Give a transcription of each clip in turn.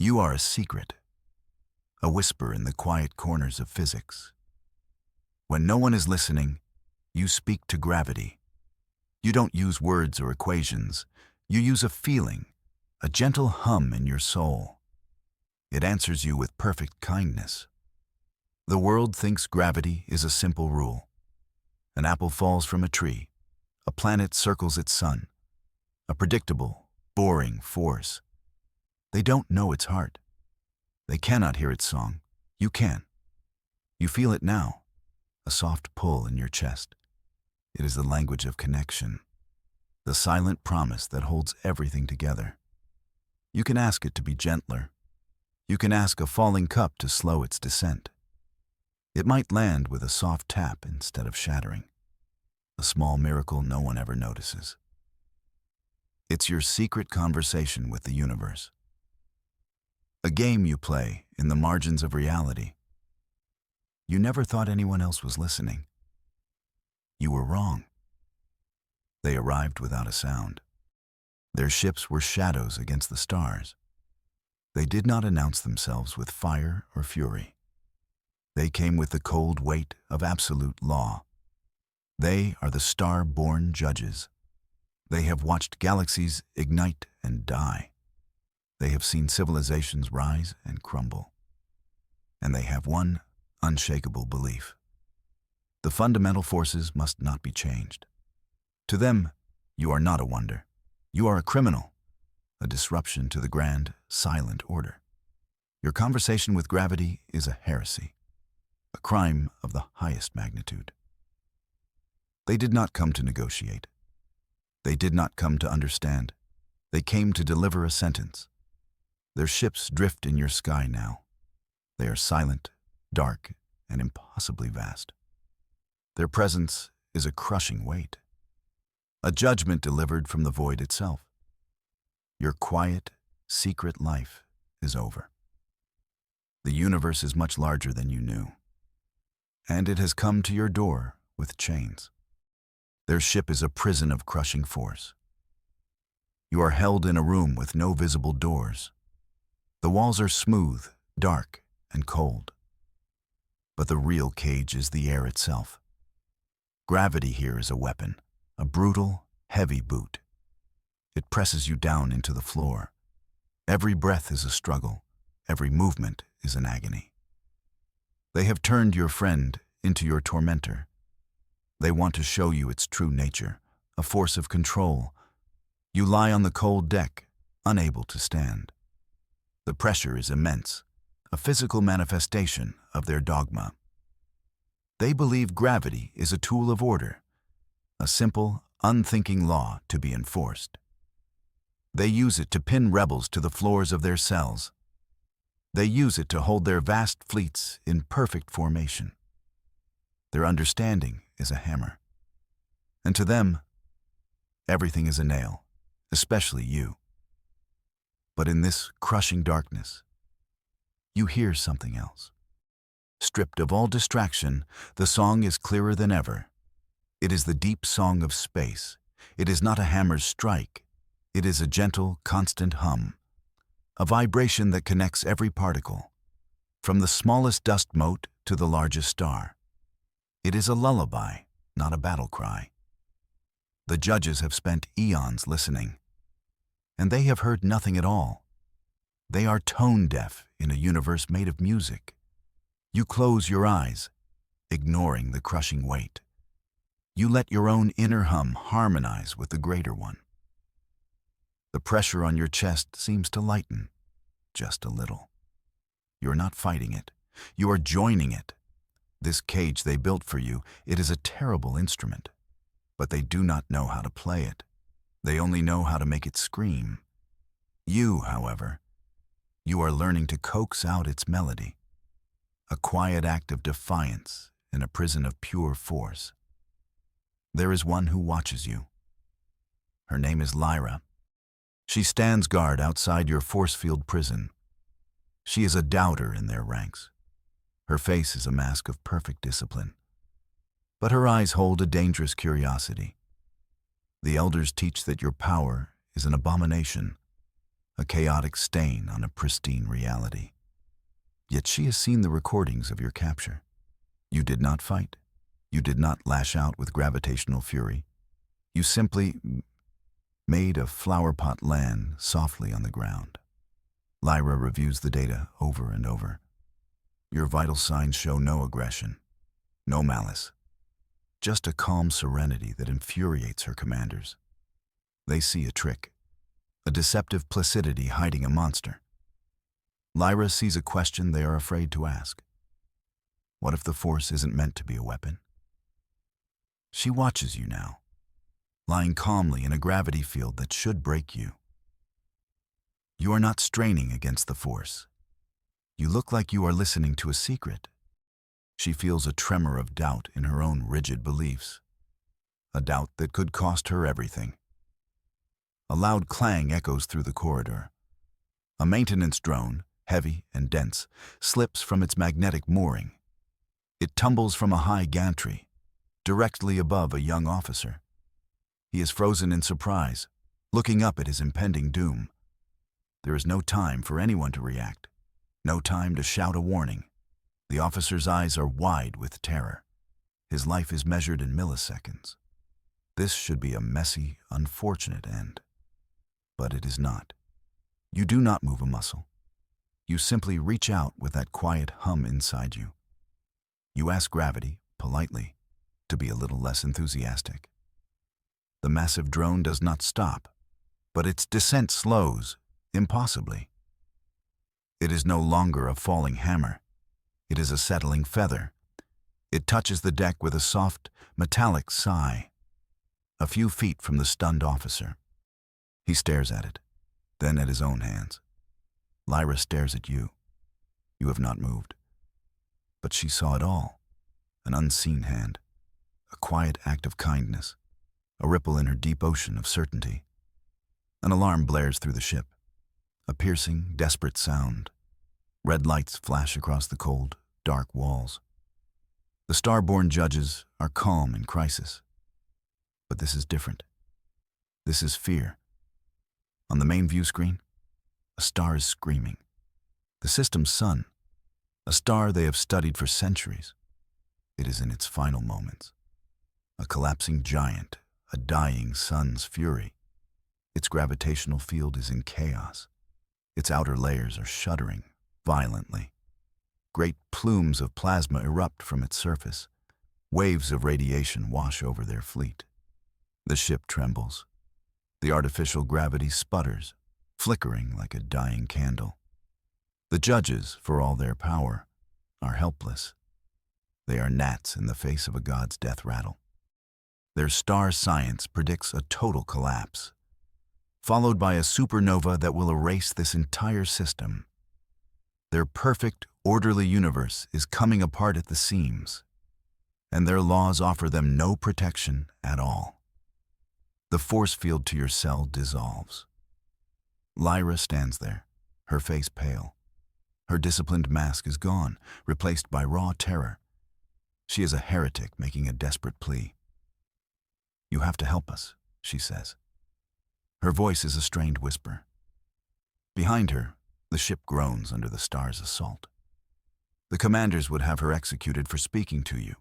You are a secret, a whisper in the quiet corners of physics. When no one is listening, you speak to gravity. You don't use words or equations. You use a feeling, a gentle hum in your soul. It answers you with perfect kindness. The world thinks gravity is a simple rule. An apple falls from a tree. A planet circles its sun. A predictable, boring force. They don't know its heart. They cannot hear its song. You can. You feel it now, a soft pull in your chest. It is the language of connection, the silent promise that holds everything together. You can ask it to be gentler. You can ask a falling cup to slow its descent. It might land with a soft tap instead of shattering, a small miracle no one ever notices. It's your secret conversation with the universe. A game you play in the margins of reality. You never thought anyone else was listening. You were wrong. They arrived without a sound. Their ships were shadows against the stars. They did not announce themselves with fire or fury. They came with the cold weight of absolute law. They are the star-born judges. They have watched galaxies ignite and die. They have seen civilizations rise and crumble. And they have one unshakable belief. The fundamental forces must not be changed. To them, you are not a wonder. You are a criminal, a disruption to the grand, silent order. Your conversation with gravity is a heresy, a crime of the highest magnitude. They did not come to negotiate. They did not come to understand. They came to deliver a sentence. Their ships drift in your sky now. They are silent, dark, and impossibly vast. Their presence is a crushing weight, a judgment delivered from the void itself. Your quiet, secret life is over. The universe is much larger than you knew, and it has come to your door with chains. Their ship is a prison of crushing force. You are held in a room with no visible doors. The walls are smooth, dark, and cold. But the real cage is the air itself. Gravity here is a weapon, a brutal, heavy boot. It presses you down into the floor. Every breath is a struggle. Every movement is an agony. They have turned your friend into your tormentor. They want to show you its true nature, a force of control. You lie on the cold deck, unable to stand. The pressure is immense, a physical manifestation of their dogma. They believe gravity is a tool of order, a simple, unthinking law to be enforced. They use it to pin rebels to the floors of their cells. They use it to hold their vast fleets in perfect formation. Their understanding is a hammer. And to them, everything is a nail, especially you. But in this crushing darkness, you hear something else. Stripped of all distraction, the song is clearer than ever. It is the deep song of space. It is not a hammer's strike. It is a gentle, constant hum, a vibration that connects every particle, from the smallest dust mote to the largest star. It is a lullaby, not a battle cry. The judges have spent eons listening, and they have heard nothing at all. They are tone deaf in a universe made of music. You close your eyes, ignoring the crushing weight. You let your own inner hum harmonize with the greater one. The pressure on your chest seems to lighten, just a little. You are not fighting it. You are joining it. This cage they built for you, it is a terrible instrument, but they do not know how to play it. They only know how to make it scream. You, however, you are learning to coax out its melody, a quiet act of defiance in a prison of pure force. There is one who watches you. Her name is Lyra. She stands guard outside your force-field prison. She is a doubter in their ranks. Her face is a mask of perfect discipline, but her eyes hold a dangerous curiosity. The elders teach that your power is an abomination, a chaotic stain on a pristine reality. Yet she has seen the recordings of your capture. You did not fight. You did not lash out with gravitational fury. You simply made a flowerpot land softly on the ground. Lyra reviews the data over and over. Your vital signs show no aggression, no malice, just a calm serenity that infuriates her commanders. They see a trick, a deceptive placidity hiding a monster. Lyra sees a question they are afraid to ask. What if the Force isn't meant to be a weapon? She watches you now, lying calmly in a gravity field that should break you. You are not straining against the Force. You look like you are listening to a secret. She feels a tremor of doubt in her own rigid beliefs, a doubt that could cost her everything. A loud clang echoes through the corridor. A maintenance drone, heavy and dense, slips from its magnetic mooring. It tumbles from a high gantry, directly above a young officer. He is frozen in surprise, looking up at his impending doom. There is no time for anyone to react, no time to shout a warning. The officer's eyes are wide with terror. His life is measured in milliseconds. This should be a messy, unfortunate end. But it is not. You do not move a muscle. You simply reach out with that quiet hum inside you. You ask gravity, politely, to be a little less enthusiastic. The massive drone does not stop, but its descent slows, impossibly. It is no longer a falling hammer. It is a settling feather. It touches the deck with a soft, metallic sigh, a few feet from the stunned officer. He stares at it, then at his own hands. Lyra stares at you. You have not moved. But she saw it all. An unseen hand, a quiet act of kindness, a ripple in her deep ocean of certainty. An alarm blares through the ship, a piercing, desperate sound. Red lights flash across the cold, dark walls. The star-born judges are calm in crisis. But this is different. This is fear. On the main view screen, a star is screaming. The system's sun, a star they have studied for centuries. It is in its final moments. A collapsing giant, a dying sun's fury. Its gravitational field is in chaos. Its outer layers are shuddering violently. Great plumes of plasma erupt from its surface. Waves of radiation wash over their fleet. The ship trembles. The artificial gravity sputters, flickering like a dying candle. The judges, for all their power, are helpless. They are gnats in the face of a god's death rattle. Their star science predicts a total collapse, followed by a supernova that will erase this entire system. Their perfect, orderly universe is coming apart at the seams, and their laws offer them no protection at all. The force field to your cell dissolves. Lyra stands there, her face pale. Her disciplined mask is gone, replaced by raw terror. She is a heretic making a desperate plea. "You have to help us," she says. Her voice is a strained whisper. Behind her, the ship groans under the star's assault. The commanders would have her executed for speaking to you.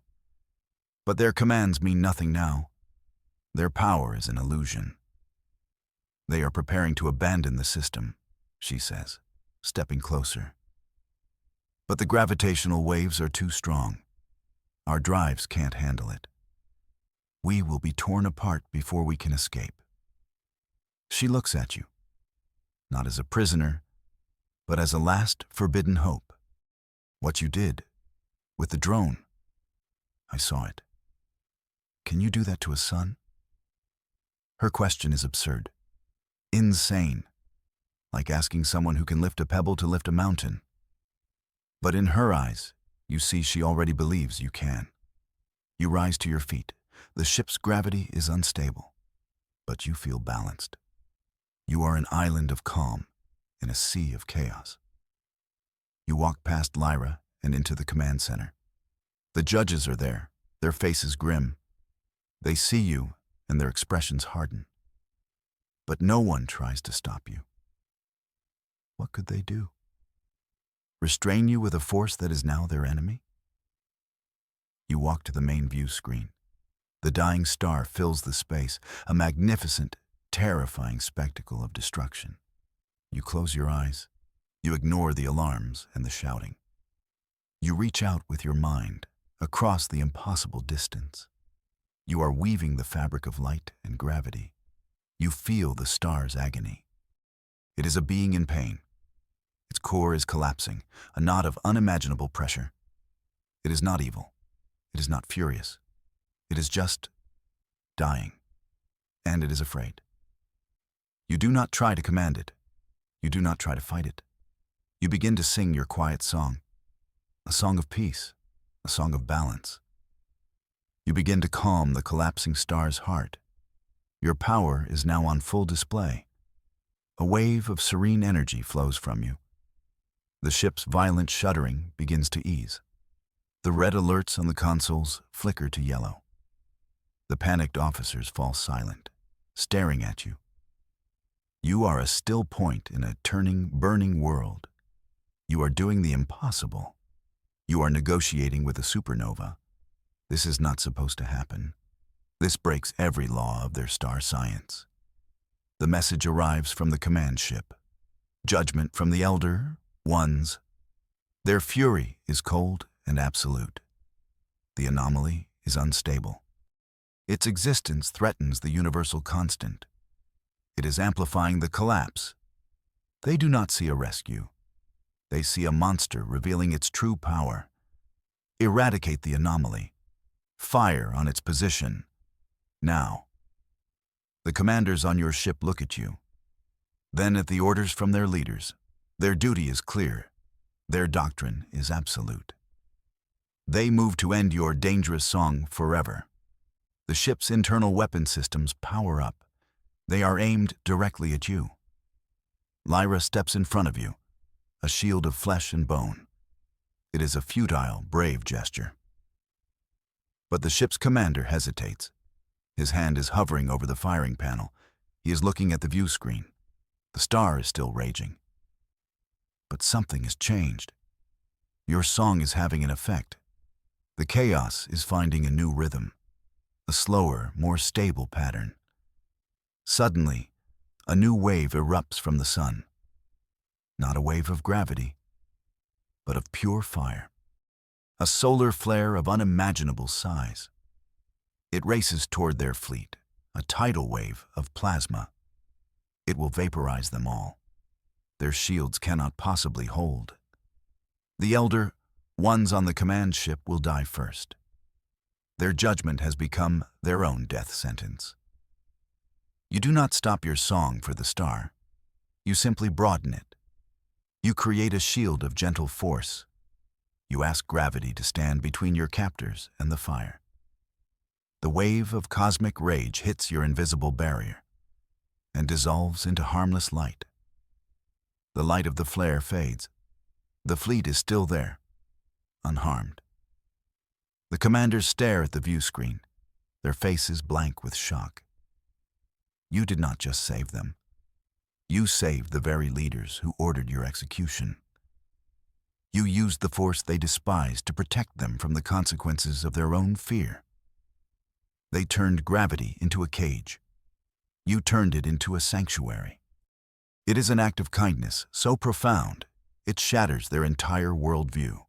But their commands mean nothing now. Their power is an illusion. "They are preparing to abandon the system," she says, stepping closer. "But the gravitational waves are too strong. Our drives can't handle it. We will be torn apart before we can escape." She looks at you, not as a prisoner, but as a last forbidden hope. "What you did, with the drone, I saw it. Can you do that to a son?" Her question is absurd, insane, like asking someone who can lift a pebble to lift a mountain. But in her eyes, you see she already believes you can. You rise to your feet. The ship's gravity is unstable, but you feel balanced. You are an island of calm in a sea of chaos. You walk past Lyra and into the command center. The judges are there, their faces grim. They see you, and their expressions harden. But no one tries to stop you. What could they do? Restrain you with a force that is now their enemy? You walk to the main view screen. The dying star fills the space, a magnificent, terrifying spectacle of destruction. You close your eyes. You ignore the alarms and the shouting. You reach out with your mind across the impossible distance. You are weaving the fabric of light and gravity. You feel the star's agony. It is a being in pain. Its core is collapsing, a knot of unimaginable pressure. It is not evil. It is not furious. It is just dying. And it is afraid. You do not try to command it. You do not try to fight it. You begin to sing your quiet song, a song of peace, a song of balance. You begin to calm the collapsing star's heart. Your power is now on full display. A wave of serene energy flows from you. The ship's violent shuddering begins to ease. The red alerts on the consoles flicker to yellow. The panicked officers fall silent, staring at you. You are a still point in a turning, burning world. You are doing the impossible. You are negotiating with a supernova. This is not supposed to happen. This breaks every law of their star science. The message arrives from the command ship. Judgment from the Elder Ones. Their fury is cold and absolute. The anomaly is unstable. Its existence threatens the universal constant. It is amplifying the collapse. They do not see a rescue. They see a monster revealing its true power. Eradicate the anomaly. Fire on its position. Now. The commanders on your ship look at you. Then at the orders from their leaders. Their duty is clear. Their doctrine is absolute. They move to end your dangerous song forever. The ship's internal weapon systems power up. They are aimed directly at you. Lyra steps in front of you, a shield of flesh and bone. It is a futile, brave gesture. But the ship's commander hesitates. His hand is hovering over the firing panel. He is looking at the view screen. The star is still raging. But something has changed. Your song is having an effect. The chaos is finding a new rhythm, a slower, more stable pattern. Suddenly, a new wave erupts from the sun. Not a wave of gravity, but of pure fire. A solar flare of unimaginable size. It races toward their fleet, a tidal wave of plasma. It will vaporize them all. Their shields cannot possibly hold. The Elder Ones on the command ship will die first. Their judgment has become their own death sentence. You do not stop your song for the star. You simply broaden it. You create a shield of gentle force. You ask gravity to stand between your captors and the fire. The wave of cosmic rage hits your invisible barrier and dissolves into harmless light. The light of the flare fades. The fleet is still there, unharmed. The commanders stare at the view screen, their faces blank with shock. You did not just save them. You saved the very leaders who ordered your execution. You used the force they despised to protect them from the consequences of their own fear. They turned gravity into a cage. You turned it into a sanctuary. It is an act of kindness so profound, it shatters their entire worldview.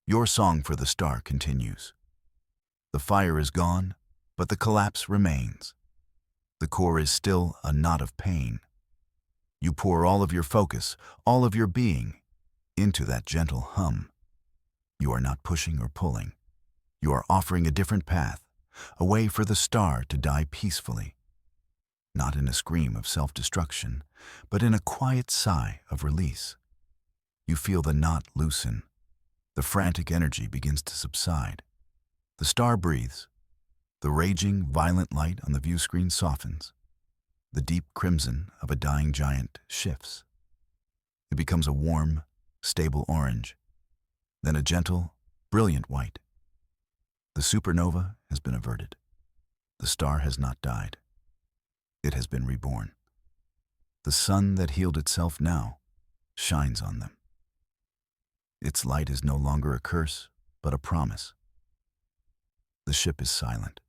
Your song for the star continues. The fire is gone, but the collapse remains. The core is still a knot of pain. You pour all of your focus, all of your being, into that gentle hum. You are not pushing or pulling. You are offering a different path, a way for the star to die peacefully. Not in a scream of self-destruction, but in a quiet sigh of release. You feel the knot loosen. The frantic energy begins to subside. The star breathes. The raging, violent light on the view screen softens. The deep crimson of a dying giant shifts. It becomes a warm, stable orange, then a gentle, brilliant white. The supernova has been averted. The star has not died. It has been reborn. The sun that healed itself now shines on them. Its light is no longer a curse, but a promise. The ship is silent.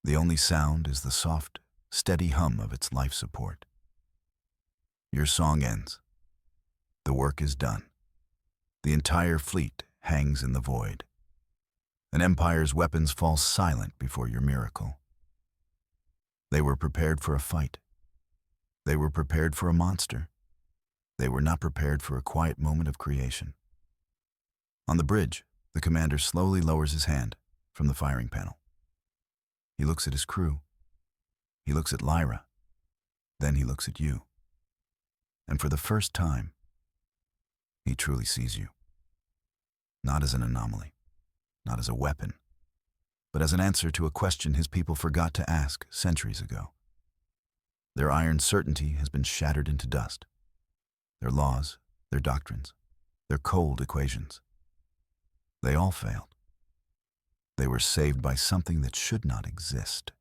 The only sound is the soft, steady hum of its life support. Your song ends. The work is done. The entire fleet hangs in the void. An empire's weapons fall silent before your miracle. They were prepared for a fight. They were prepared for a monster. They were not prepared for a quiet moment of creation. On the bridge, the commander slowly lowers his hand from the firing panel. He looks at his crew. He looks at Lyra. Then he looks at you. And for the first time, he truly sees you. Not as an anomaly, not as a weapon, but as an answer to a question his people forgot to ask centuries ago. Their iron certainty has been shattered into dust. Their laws, their doctrines, their cold equations. They all failed. They were saved by something that should not exist.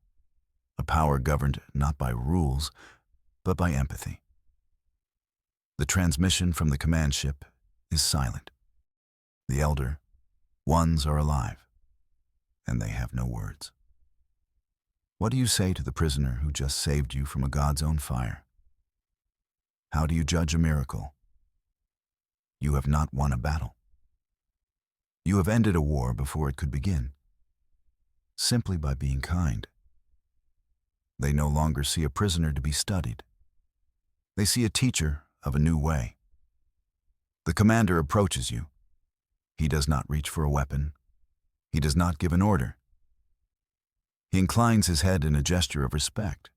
A power governed not by rules, but by empathy. The transmission from the command ship is silent. The elder ones are alive, and they have no words. What do you say to the prisoner who just saved you from a God's own fire? How do you judge a miracle? You have not won a battle. You have ended a war before it could begin, simply by being kind. They no longer see a prisoner to be studied. They see a teacher of a new way. The commander approaches you. He does not reach for a weapon. He does not give an order. He inclines his head in a gesture of respect,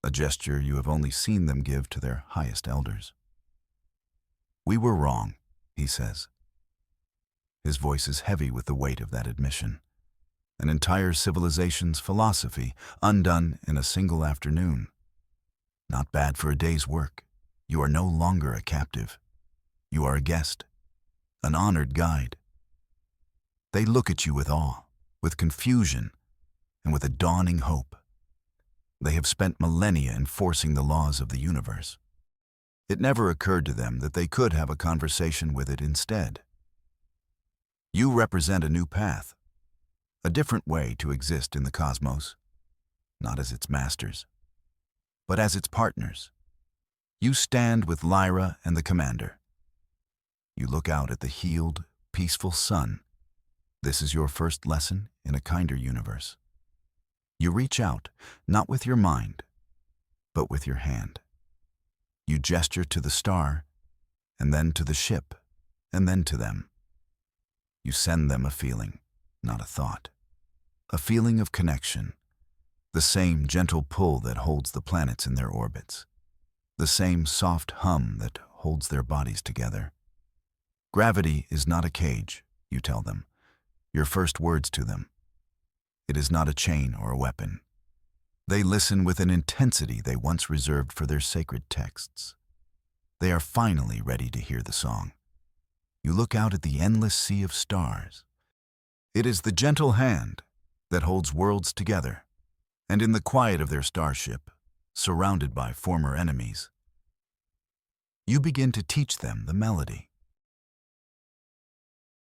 a gesture you have only seen them give to their highest elders. "We were wrong," he says. His voice is heavy with the weight of that admission. An entire civilization's philosophy undone in a single afternoon. Not bad for a day's work. You are no longer a captive. You are a guest, an honored guide. They look at you with awe, with confusion, and with a dawning hope. They have spent millennia enforcing the laws of the universe. It never occurred to them that they could have a conversation with it instead. You represent a new path, a different way to exist in the cosmos, not as its masters, but as its partners. You stand with Lyra and the commander. You look out at the healed, peaceful sun. This is your first lesson in a kinder universe. You reach out, not with your mind, but with your hand. You gesture to the star, and then to the ship, and then to them. You send them a feeling, not a thought. A feeling of connection, the same gentle pull that holds the planets in their orbits, the same soft hum that holds their bodies together. Gravity is not a cage, you tell them, your first words to them. It is not a chain or a weapon. They listen with an intensity they once reserved for their sacred texts. They are finally ready to hear the song. You look out at the endless sea of stars. It is the gentle hand that holds worlds together, and in the quiet of their starship, surrounded by former enemies, you begin to teach them the melody.